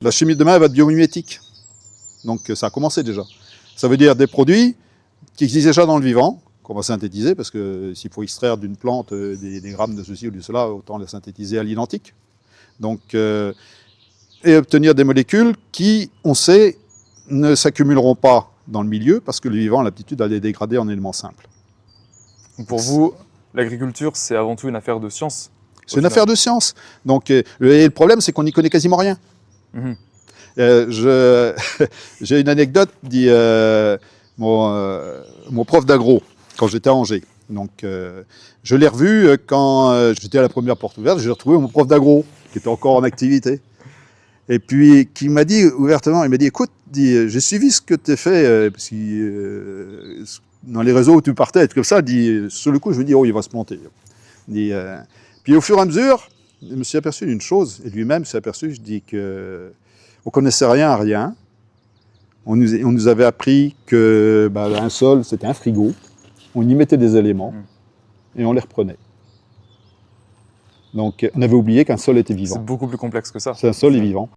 La chimie de demain elle va être biomimétique. Donc ça a commencé déjà. Ça veut dire des produits qui existent déjà dans le vivant, qu'on va synthétiser, parce que s'il faut extraire d'une plante des grammes de ceci ou de cela, autant les synthétiser à l'identique. Donc, et obtenir des molécules qui, on sait, ne s'accumuleront pas dans le milieu, parce que le vivant a l'aptitude à les dégrader en éléments simples. Donc pour vous, l'agriculture, c'est avant tout une affaire de science? C'est une affaire de science. Donc, et le problème, c'est qu'on n'y connaît quasiment rien. Mhm. J'ai une anecdote, dit mon prof d'agro, quand j'étais à Angers. Donc, je l'ai revu quand j'étais à la première porte ouverte, j'ai retrouvé mon prof d'agro, qui était encore en activité. Et puis, qui m'a dit ouvertement, il m'a dit, écoute, j'ai suivi ce que tu as fait, parce que, dans les réseaux où tu partais, être comme ça, sur le coup, je me dis, oh, il va se planter. Puis au fur et à mesure, je me suis aperçu d'une chose, et lui-même s'est aperçu, je dis que on connaissait rien à rien. On nous avait appris que un sol, c'était un frigo. On y mettait des éléments et on les reprenait. Donc on avait oublié qu'un sol était vivant. C'est beaucoup plus complexe que ça. Un sol est vivant.